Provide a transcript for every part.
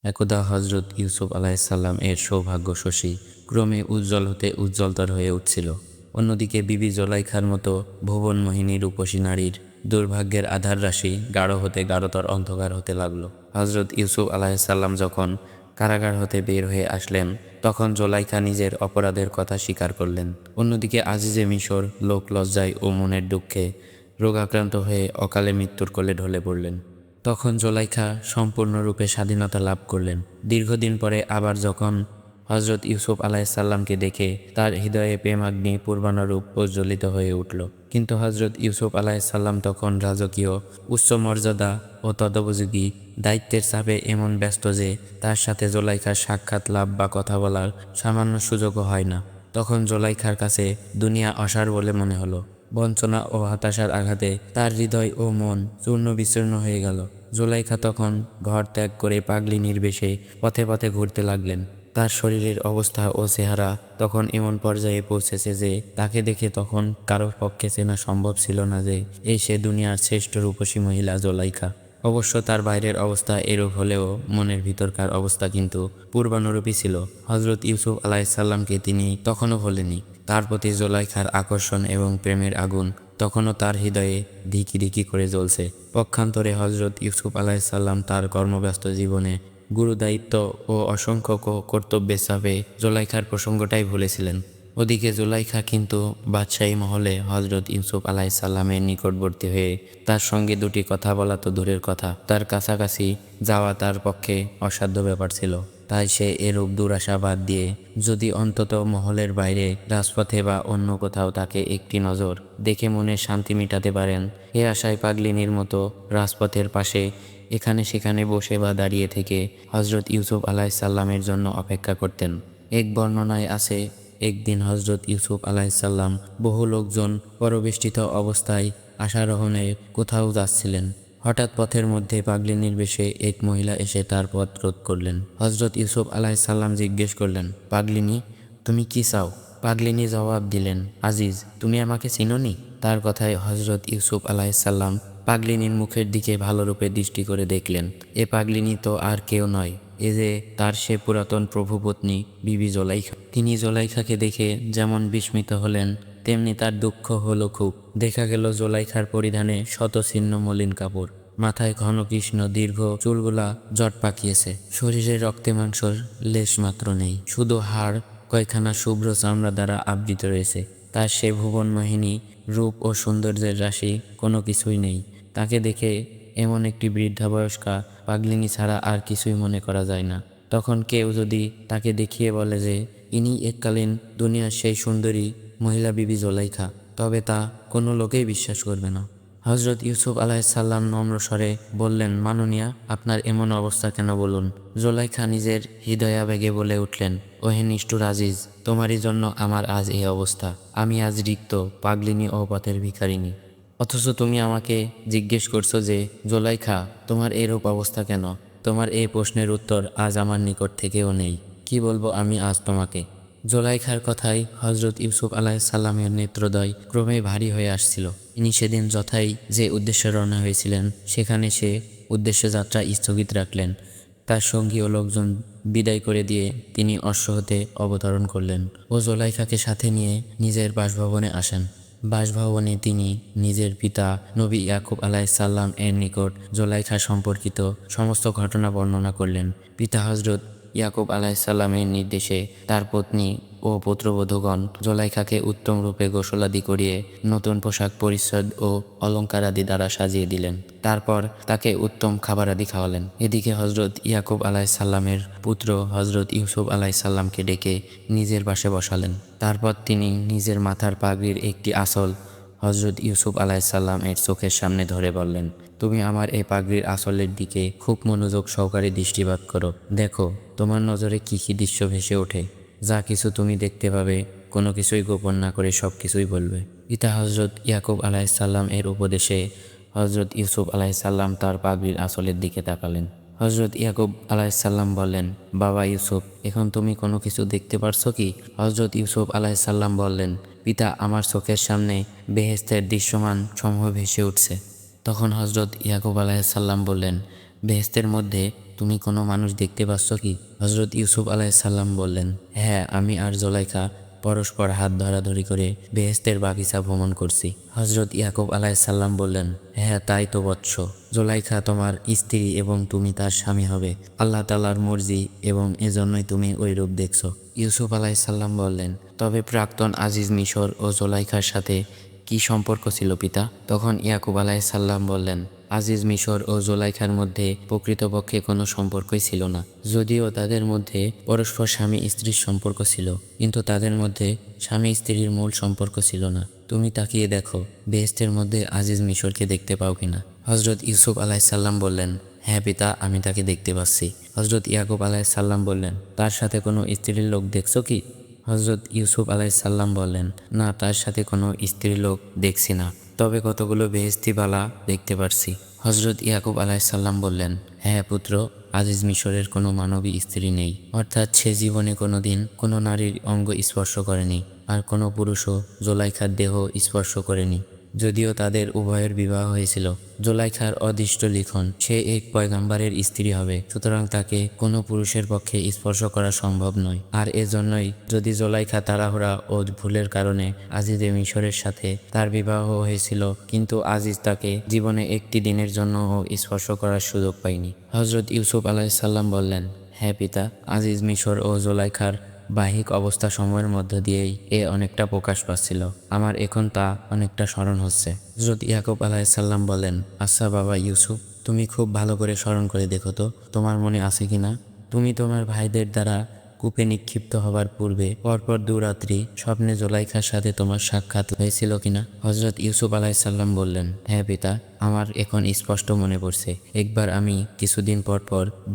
একদা হজরত ইউসুফ আলাইসাল্লাম এর সৌভাগ্য শশী ক্রমে উজ্জ্বল হতে উজ্জ্বলতর হয়ে উঠছিল। অন্যদিকে বিবি জলাইখার মতো ভুবনমোহিনী রূপসী নারীর দুর্ভাগ্যের আধার রাশি গাঢ় হতে গাঢ়তর অন্ধকার হতে লাগল। হজরত ইউসুফ আলাইসাল্লাম যখন কারাগার হতে বের হয়ে আসলেন, তখন জোলাইখা নিজের অপরাধের কথা স্বীকার করলেন। অন্যদিকে আজিজে মিশর লোক লজ্জায় ও মনের দুঃখে রোগাক্রান্ত হয়ে অকালে মৃত্যুর কোলে ঢলে পড়লেন। তখন জোলাইখা সম্পূর্ণরূপে স্বাধীনতা লাভ করলেন। দীর্ঘদিন পরে আবার যখন হজরত ইউসুফ আলাইসাল্লামকে দেখে তার হৃদয়ে প্রেমাগ্নি পূর্বানুরূপ প্রজ্বলিত হয়ে উঠল। কিন্তু হজরত ইউসুফ আলাইসাল্লাম তখন রাজকীয় উচ্চ মর্যাদা ও তদোপযোগী দায়িত্বের চাপে এমন ব্যস্ত যে তার সাথে জোলাইখার সাক্ষাৎ লাভ বা কথা বলার সামান্য সুযোগও হয় না। তখন জোলাইখার কাছে দুনিয়া অসার বলে মনে হলো। বঞ্চনা ও হতাশার আঘাতে তার হৃদয় ও মন চূর্ণ বিচূর্ণ হয়ে গেল। জোলাইখা তখন ঘর ত্যাগ করে পাগলিনীর বেশে পথে পথে ঘুরতে লাগলেন। তার শরীরের অবস্থা ও চেহারা তখন এমন পর্যায়ে পৌঁছেছে যে তাকে দেখে তখন কারোর পক্ষে চেনা সম্ভব ছিল না যে এই সে দুনিয়ার শ্রেষ্ঠ রূপসী মহিলা জোলাইখা। অবশ্য তার বাইরের অবস্থা এরূপ হলেও মনের ভিতরকার অবস্থা কিন্তু পূর্বানুরূপী ছিল। হজরত ইউসুফ আলাইসাল্লামকে তিনি তখনও ভোলেনি। তার প্রতি জোলাইখার আকর্ষণ এবং প্রেমের আগুন তখনও তার হৃদয়ে ধিকি ধিকি করে জ্বলছে। পক্ষান্তরে হজরত ইউসুফ আলাইসাল্লাম তার কর্মব্যস্ত জীবনে গুরুদায়িত্ব ও অসংখ্য কর্তব্যের চাপে জোলাইখার প্রসঙ্গটাই ভুলেছিলেন। ওদিকে জোলাইখা কিন্তু বাদশাহী মহলে হজরত ইউসুফ আলাইসাল্লামের নিকটবর্তী হয়ে তার সঙ্গে দুটি কথা বলা তো দূরের কথা, তার কাছাকাছি যাওয়া তার পক্ষে অসাধ্য ব্যাপার ছিল। তাই সে এরূপ দুরাশা বাদ দিয়ে যদি অন্তত মহলের বাইরে রাজপথে বা অন্য কোথাও তাকে একটি নজর দেখে মনে শান্তি মিটাতে পারেন, এ আশায় পাগলিনীর মতো রাজপথের পাশে এখানে সেখানে বসে বা দাঁড়িয়ে থেকে হজরত ইউসুফ আলাইসাল্লামের জন্য অপেক্ষা করতেন। এক বর্ণনায় আছে, একদিন হজরত ইউসুফ আলাইসাল্লাম বহু লোকজন পরবেষ্টিত অবস্থায় আশারোহণে কোথাও যাচ্ছিলেন। হঠাৎ পথের মধ্যে পাগলিনীর বেশে এক মহিলা এসে তার পথ রোধ করলেন। হজরত ইউসুফ আলাইসাল্লাম জিজ্ঞেস করলেন, পাগলিনী, তুমি কি চাও? পাগলিনী জবাব দিলেন, আজিজ, তুমি আমাকে চিনোনি? তার কথায় হজরত ইউসুফ আলাইসাল্লাম পাগলিনীর মুখের দিকে ভালোরূপে দৃষ্টি করে দেখলেন। এ পাগলিনী তো আর কেউ নয়, এ যে তার সে পুরাতন প্রভুপত্নী বিবি জোলাইখা। তিনি জোলাইখাকে দেখে যেমন বিস্মিত হলেন, তেমনি তার দুঃখ হলো খুব। দেখা গেল জোলাইখার পরিধানে শতছিন্ন মলিন কাপড়, মাথায় ঘন কৃষ্ণ দীর্ঘ চুলগুলা জট পাকিয়েছে, শরীরে রক্তে মাংসর লেশ মাত্র নেই, শুধু হাড় কয়খানা শুভ্র চামড়া দ্বারা আবৃত রয়েছে। তার সে ভুবনমোহিনী রূপ ও সৌন্দর্যের রাশি কোনো কিছুই নেই। তাকে দেখে এমন একটি বৃদ্ধা বয়স্কা পাগলিনী ছাড়া আর কিছুই মনে করা যায় না। তখন কেউ যদি তাকে দেখিয়ে বলে যে ইনি এককালীন দুনিয়ার সেই সুন্দরী মহিলা বিবি জোলাইখা, তবে তা কোনো লোকেই বিশ্বাস করবে না। হজরত ইউসুফ আলাইসাল্লাম নম্র স্বরে বললেন, মাননীয়া, আপনার এমন অবস্থা কেন বলুন? জোলাইখা নিজের হৃদয়াবেগে বলে উঠলেন, ওহে নিষ্ঠুর আজিজ, তোমারই জন্য আমার আজ এই অবস্থা। আমি আজ রিক্ত, পাগলিনী ও পথের ভিখারিনী। অথচ তুমি আমাকে জিজ্ঞেস করছো যে জোলাইখা, তোমার এরূপ অবস্থা কেন? তোমার এই প্রশ্নের উত্তর আজ আমার নিকট থেকেও নেই। কি বলবো আমি আজ তোমাকে? জোলাইখার কথায় হজরত ইউসুফ আলাইসাল্লামের নেত্রদ্বয় ক্রমেই ভারী হয়ে আসছিল। তিনি সেদিন যথাই যে উদ্দেশ্যে রওনা হয়েছিলেন, সেখানে সে উদ্দেশ্য যাত্রা স্থগিত রাখলেন। তার সঙ্গী ও লোকজন বিদায় করে দিয়ে তিনি অশ্ব হতে অবতরণ করলেন ও জোলাইখাকে সাথে নিয়ে নিজের বাসভবনে আসেন। বাসভবনে তিনি নিজের পিতা নবী ইয়াকুব আলাইসাল্লাম এর নিকট জোলাইখা সম্পর্কিত সমস্ত ঘটনা বর্ণনা করলেন। পিতা হজরত ইয়াকুব আলাইসাল্লামের নির্দেশে তার পত্নী ও পুত্রবধূগণ জোলাইখাকে উত্তম রূপে গোসলাদি করিয়ে নতুন পোশাক পরিচ্ছদ ও অলঙ্কারাদি দ্বারা সাজিয়ে দিলেন। তারপর তাকে উত্তম খাবারাদি খাওয়ালেন। এদিকে হজরত ইয়াকুব আলাইসাল্লামের পুত্র হজরত ইউসুফ আলাইসাল্লামকে ডেকে নিজের পাশে বসালেন। তারপর তিনি নিজের মাথার পাগড়ির একটি আসল হজরত ইউসুফ আলাইসাল্লাম এর চোখের সামনে ধরে বললেন, তুমি আমার এই পাগড়ির আসলের দিকে খুব মনোযোগ সহকারে দৃষ্টিপাত করো। দেখো তোমার নজরে কি কি দৃশ্য ভেসে ওঠে। যা কিছু তুমি দেখতে পাবে কোনো কিছুই গোপন না করে সব কিছুই বলবে। পিতা হজরত ইয়াকুব আলাইসাল্লাম এর উপদেশে হজরত ইউসুফ আলাইসাল্লাম তার পাগড়ির আসলের দিকে তাকালেন। হজরত ইয়াকুব আলাইসাল্লাম বললেন, বাবা ইউসুফ, এখন তুমি কোনো কিছু দেখতে পারছো কি? হজরত ইউসুফ আলাইসাল্লাম বললেন, পিতা, আমার চোখের সামনে বেহেশতের দৃশ্যমান সমূহ ভেসে উঠছে। তখন হজরত ইয়াকুব আলাইসাল্লাম বললেন, বেহেশতের মধ্যে তুমি কোনো মানুষ দেখতে পাচ্ছ কি? হজরত ইউসুফ আলাইসাল্লাম বললেন, হ্যাঁ, আমি আর জোলাইখা পরস্পর হাত ধরাধরি করে বেহেশতের বাগিচা ভ্রমণ করছি। হজরত ইয়াকুব আলাইসাল্লাম বললেন, হ্যাঁ, তাই তো বৎস। জোলাইখা তোমার স্ত্রী এবং তুমি তার স্বামী হবে আল্লাহ তাআলার মর্জি, এবং এজন্যই তুমি ওই রূপ দেখছো। ইউসুফ আলাইসাল্লাম বললেন, তবে প্রাক্তন আজিজ মিশর ও জোলাইখার সাথে কি সম্পর্ক ছিল পিতা? তখন ইয়াকুব আলাইসাল্লাম বললেন, আজিজ মিশর ও জোলাইখার মধ্যে প্রকৃতপক্ষে কোনো সম্পর্কই ছিল না। যদিও তাদের মধ্যে পরস্পর স্বামী স্ত্রীর সম্পর্ক ছিল, কিন্তু তাদের মধ্যে স্বামী স্ত্রীর মূল সম্পর্ক ছিল না। তুমি তাকিয়ে দেখো বেহেশতের মধ্যে আজিজ মিশরকে দেখতে পাও কিনা। হজরত ইউসুফ আলাইসাল্লাম বললেন, হ্যাঁ পিতা, আমি তাকে দেখতে পাচ্ছি। হজরত ইয়াকুব আলাইসাল্লাম বললেন, তার সাথে কোনো স্ত্রীর লোক দেখছো কি? হজরত ইউসুফ আলাইসাল্লাম বললেন, না, তার সাথে কোনো স্ত্রী লোক দেখছি না, তবে কতগুলো বেহেশতি বালা দেখতে পারছি। হজরত ইয়াকুব আলাইসাল্লাম বললেন, হ্যাঁ পুত্র, আজিজ মিশরের কোনো মানবী স্ত্রী নেই, অর্থাৎ সে জীবনে কোনো দিন কোনো নারীর অঙ্গ স্পর্শ করেনি, আর কোনো পুরুষও জোলাইখার দেহ স্পর্শ করেনি। যদিও তাদের উভয়ের বিবাহ হয়েছিল, জোলাইখার অদৃষ্ট লিখন সে এক পয়গাম্বারের স্ত্রী হবে, সুতরাং তাকে কোনো পুরুষের পক্ষে স্পর্শ করা সম্ভব নয়। আর এজন্যই যদি জোলাইখা তাড়াহুড়া ও ভুলের কারণে আজিজ মিশরের সাথে তার বিবাহ হয়েছিল, কিন্তু আজিজ তাকে জীবনে একটি দিনের জন্যও স্পর্শ করার সুযোগ পায়নি। হজরত ইউসুফ আলাইসাল্লাম বললেন, হ্যাঁ পিতা, আজিজ মিশর ও জোলাইখার বাহিক অবস্থা সময়ের মধ্য দিয়েই অনেকটা প্রকাশ পাচ্ছিল। আমার এখন তা অনেকটা স্মরণ হচ্ছে। হজরত ইয়াকুব আলাইসাল্লাম বলেন, আচ্ছা বাবা ইউসুফ, তুমি খুব ভালো করে স্মরণ করে দেখো তো, তোমার মনে আছে কিনা তুমি তোমার ভাইদের দ্বারা কূপে নিক্ষিপ্ত হবার পূর্বে পরপর 2 রাত্রি স্বপ্নে জোলাইখার সাথে তোমার সাক্ষাৎ হয়েছিল কিনা? হজরত ইউসুফ আলাইসাল্লাম বললেন, হ্যাঁ পিতা, আমার এখন স্পষ্ট মনে পড়ছে। একবার আমি কিছুদিন পর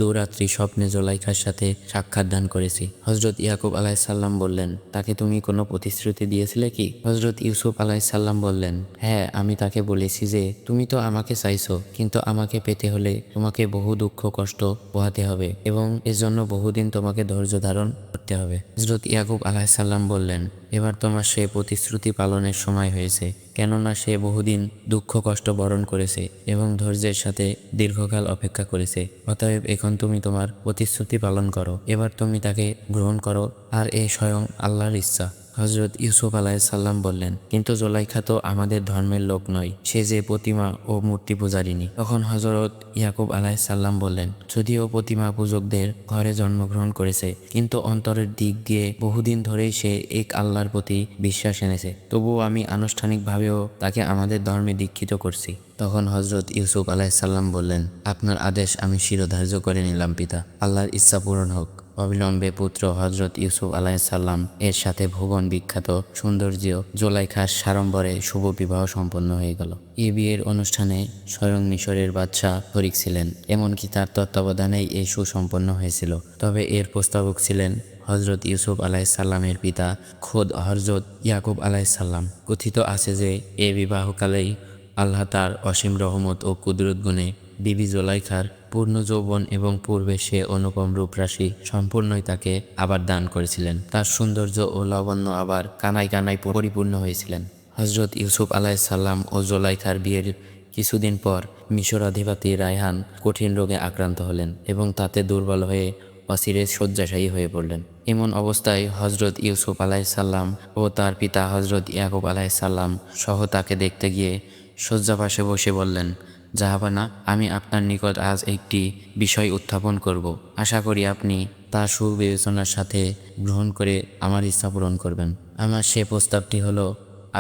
2 রাত্রি স্বপ্নে জোলাইখার সাথে সাক্ষাৎ দান করেছি। হজরত ইয়াকুব আলাইসাল্লাম বললেন, তাকে তুমি কোনো প্রতিশ্রুতি দিয়েছিলে কি? হজরত ইউসুফ আলাইসাল্লাম বললেন, হ্যাঁ, আমি তাকে বলেছি যে তুমি তো আমাকে চাইছো, কিন্তু আমাকে পেতে হলে তোমাকে বহু দুঃখ কষ্ট পোহাতে হবে, এবং এজন্য বহুদিন তোমাকে ধৈর্য ধারণ করতে হবে। হজরত ইয়াকুব আলাইসাল্লাম বললেন, এবার তোমার সে প্রতিশ্রুতি পালনের সময় হয়েছে, কেননা সে বহুদিন দুঃখ কষ্ট বরণ করেছে এবং ধৈর্যের সাথে দীর্ঘকাল অপেক্ষা করেছে। অতএব এখন তুমি তোমার প্রতিশ্রুতি পালন করো, এবার তুমি তাকে গ্রহণ করো, আর এ স্বয়ং আল্লাহর ইচ্ছা। হজরত ইউসুফ আলাইসাল্লাম বললেন, কিন্তু জোলাইখা তো আমাদের ধর্মের লোক নয়, সে যে প্রতিমা ও মূর্তি পূজারিনী। তখন হজরত ইয়াকুব আলাইসাল্লাম বললেন, যদিও প্রতিমা পূজকদের ঘরে জন্মগ্রহণ করেছে, কিন্তু অন্তরের দিক দিয়ে বহুদিন ধরেই সে এক আল্লাহর প্রতি বিশ্বাস এনেছে, তবুও আমি আনুষ্ঠানিকভাবেও তাকে আমাদের ধর্মে দীক্ষিত করছি। তখন হজরত ইউসুফ আলাইসাল্লাম বললেন, আপনার আদেশ আমি শিরোধার্য করে নিলাম পিতা, আল্লাহর ইচ্ছা পূরণ হোক। অবিলম্বে পুত্র হজরত ইউসুফ আলাইসাল্লাম এর সাথে ভুবন বিখ্যাত সৌন্দর্য জোলাইখার সাড়ম্বরে শুভ বিবাহ সম্পন্ন হয়ে গেল। এই বিয়ের অনুষ্ঠানে স্বয়ং মিশরের বাদশাহ শরীক ছিলেন, এমনকি তার তত্ত্বাবধানেই এই সুসম্পন্ন হয়েছিল। তবে এর প্রস্তাবক ছিলেন হজরত ইউসুফ আলাইসাল্লামের পিতা খোদ হজরত ইয়াকুব আলাইসাল্লাম। কথিত আছে যে এ বিবাহকালেই আল্লাহ তার অসীম রহমত ও কুদরত গুণে বিবি জোলাইখার পূর্ণ যৌবন এবং পূর্বে সে অনুপম রূপরাশি সম্পূর্ণই তাকে আবার দান করেছিলেন। তার সৌন্দর্য ও লাবণ্য আবার কানায় কানায় পরিপূর্ণ হয়েছিলেন। হজরত ইউসুফ আলাইসাল্লাম ও জোলাইখার বিয়ের কিছুদিন পর মিশর অধিপতি রায়হান কঠিন রোগে আক্রান্ত হলেন এবং তাতে দুর্বল হয়ে অচিরে শয্যাশায়ী হয়ে পড়লেন। এমন অবস্থায় হজরত ইউসুফ আলাইসাল্লাম ও তার পিতা হজরত ইয়াকুব আলাইসাল্লাম সহ তাকে দেখতে গিয়ে শয্যাপাশে বসে বললেন, জাহাবানা, আমি আপনার নিকট আজ একটি বিষয় উত্থাপন করব। আশা করি আপনি তা সুবিবেচনার সাথে গ্রহণ করে আমার ইচ্ছা পূরণ করবেন। আমার সে প্রস্তাবটি হলো,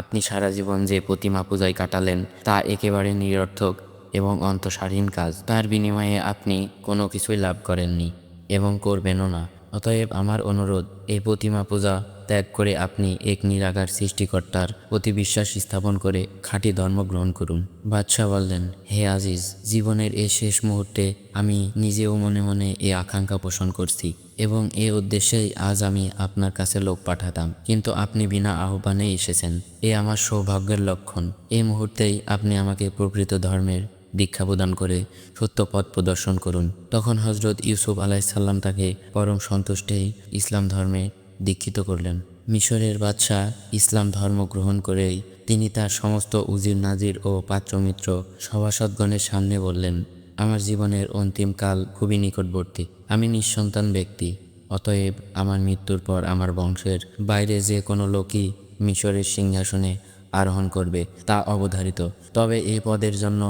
আপনি সারা জীবন যে প্রতিমা পূজায় কাটালেন তা একেবারে নিরর্থক এবং অন্তঃসারহীন কাজ। তার বিনিময়ে আপনি কোনো কিছুই লাভ করেননি এবং করবেনও না। অতএব আমার অনুরোধ, এই প্রতিমা পূজা ত্যাগ করে আপনি এক নিরাকার সৃষ্টিকর্তার প্রতি বিশ্বাস স্থাপন করে খাঁটি ধর্ম গ্রহণ করুন। বাদশাহ বললেন, হে আজিজ, জীবনের এই শেষ মুহূর্তে আমি নিজেও মনে মনে এ আকাঙ্ক্ষা পোষণ করছি এবং এ উদ্দেশ্যেই আজ আমি আপনার কাছে লোক পাঠাতাম, কিন্তু আপনি বিনা আহ্বানে এসেছেন। এ আমার সৌভাগ্যের লক্ষণ। এই মুহূর্তেই আপনি আমাকে প্রকৃত ধর্মের দীক্ষা প্রদান করে সত্য পথ প্রদর্শন করুন। তখন হজরত ইউসুফ আলাইসাল্লাম তাকে পরম সন্তুষ্টেই ইসলাম ধর্মে দীক্ষিত করলেন। মিশরের বাদশাহ ইসলাম ধর্ম গ্রহণ করেই তিনি তার সমস্ত উজির নাজির ও পাত্রমিত্র সভাসদগণের সামনে বললেন, আমার জীবনের অন্তিম কাল খুবই নিকটবর্তী। আমি নিঃসন্তান ব্যক্তি। অতএব আমার মৃত্যুর পর আমার বংশের বাইরে যে কোনো লোকই মিশরের সিংহাসনে আরোহণ করবে তা অবধারিত। তবে এই পদের জন্য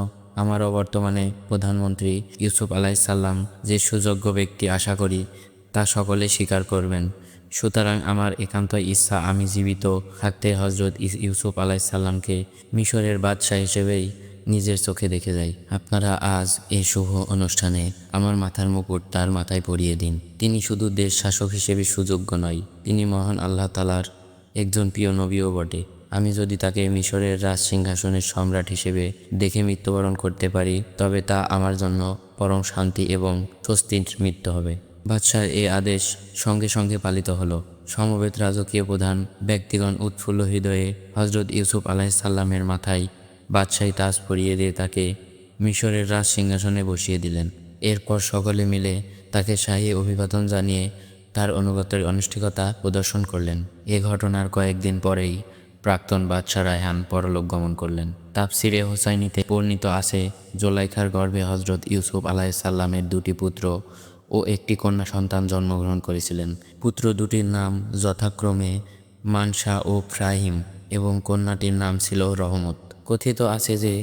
আমার বর্তমানে প্রধানমন্ত্রী ইউসুফ আলাইসাল্লাম যে সুযোগ্য ব্যক্তি আশা করি তা সকলে স্বীকার করবেন। সুতরাং আমার একান্ত ইচ্ছা আমি জীবিত থাকতে হজরত ইউসুফ আলাইসাল্লামকে মিশরের বাদশাহ হিসেবেই নিজের চোখে দেখে যাই। আপনারা আজ এই শুভ অনুষ্ঠানে আমার মাথার মুকুট তার মাথায় পরিয়ে দিন। তিনি শুধু দেশ শাসক হিসেবে সুযোগ্য নয়, তিনি মহান আল্লাহ তাআলার একজন প্রিয় নবীও বটে। আমি যদি তাকে মিশরের রাজ সিংহাসনের সম্রাট হিসেবে দেখে মৃত্যুবরণ করতে পারি তবে তা আমার জন্য পরম শান্তি এবং স্বস্তির মৃত্যু হবে। বাদশার এই আদেশ সঙ্গে সঙ্গে পালিত হলো। সমবেত রাজকীয় প্রধান ব্যক্তিগণ উৎফুল্ল হৃদয়ে হজরত ইউসুফ আলাইসাল্লামের মাথায় বাদশাহী তাজ পরিয়ে দিয়ে তাকে মিশরের রাজ সিংহাসনে বসিয়ে দিলেন। এরপর সকলে মিলে তাকে শাহী অভিবাদন জানিয়ে তার অনুগতের আনুষ্ঠানিকতা প্রদর্শন করলেন। এ ঘটনার কয়েকদিন পরেই প্রাক্তন বাদশাহ রায়হান পরলোক গমন করলেন। তাফসিরে হোসাইনিতে বর্ণিত আছে, জোলাইখার গর্ভে হজরত ইউসুফ আলাইসাল্লামের দুটি পুত্র ও একটি কন্যা সন্তান জন্মগ্রহণ করেছিলেন। পুত্র দুটির নাম যথাক্রমে মানসা ও ফ্রাহিম এবং কন্যাটির নাম ছিল রহমত। কথিত আছে যে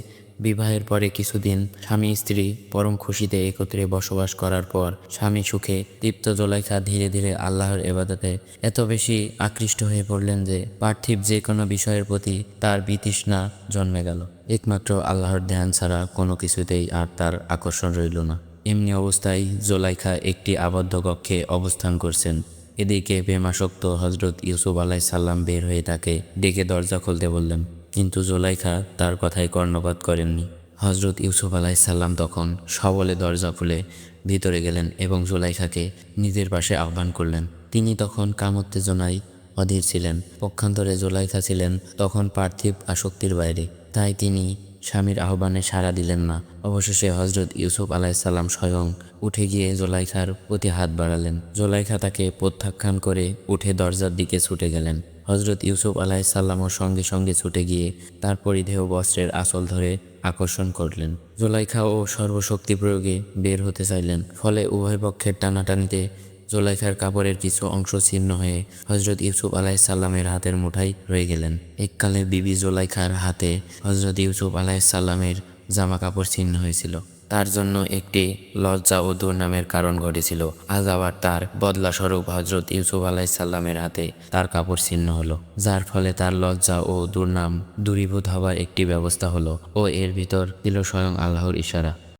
বিবাহের পরে কিছুদিন স্বামী স্ত্রী পরম খুশিতে একত্রে বসবাস করার পর স্বামী সুখে তৃপ্ত জোলাইখা ধীরে ধীরে আল্লাহর ইবাদতে এত বেশি আকৃষ্ট হয়ে পড়লেন যে পার্থিব যে কোনো বিষয়ের প্রতি তার বিতৃষ্ণা জন্মে গেল। একমাত্র আল্লাহর ধ্যান ছাড়া কোনো কিছুতেই আর তার আকর্ষণ রইল না। এমনি অবস্থায় জোলাইখা একটি আবদ্ধ কক্ষে অবস্থান করছেন। এদিকে প্রেমাসক্ত হজরত ইউসুফ আলাইসাল্লাম বের হয়ে তাকে ডেকে দরজা খুলতে বললেন, কিন্তু জোলাইখা তার কথায় কর্ণপাত করেননি। হজরত ইউসুফ আলাইসাল্লাম তখন সবলে দরজা খুলে ভিতরে গেলেন এবং জোলাইখাকে নিজের পাশে আহ্বান করলেন। তিনি তখন কামোত্তেজনায় অধীর ছিলেন। পক্ষান্তরে জোলাইখা ছিলেন তখন পার্থিব আসক্তির বাইরে, তাই তিনি স্বামীর আহ্বানে সাড়া দিলেন না। অবশেষে হজরত ইউসুফ আলাইসাল্লাম স্বয়ং উঠে গিয়ে জোলাইখার প্রতি হাত বাড়ালেন। জোলাইখা তাকে প্রত্যাখ্যান করে উঠে দরজার দিকে ছুটে গেলেন। হজরত ইউসুফ আলাইসাল্লামও সঙ্গে সঙ্গে ছুটে গিয়ে তার পরিধেয় বস্ত্রের আঁচল ধরে আকর্ষণ করলেন। জোলাইখা ও সর্বশক্তি প্রয়োগে বের হতে চাইলেন। ফলে উভয় পক্ষের টানাটানিতে জোলাইখার কাপড়ের কিছু অংশ ছিন্ন হয়ে হজরত ইউসুফ আলাইসাল্লামের হাতের মুঠায় রয়ে গেলেন। এককালে বিবি জোলাইখার হাতে হজরত ইউসুফ আলাইসাল্লামের জামা কাপড় ছিন্ন হয়েছিল। তার জন্য একটি লজ্জা ও দুর্নামের কারণ ঘটেছিল। আজ আবার তার বদলাস্বরূপ হজরত ইউসুফ আলাইসাল্লামের হাতে তার কাপড় ছিন্ন হলো, যার ফলে তার লজ্জা ও দুর্নাম দূরীভূত হবার একটি ব্যবস্থা হলো ও এর ভিতর ছিল স্বয়ং আল্লাহর ইশারা।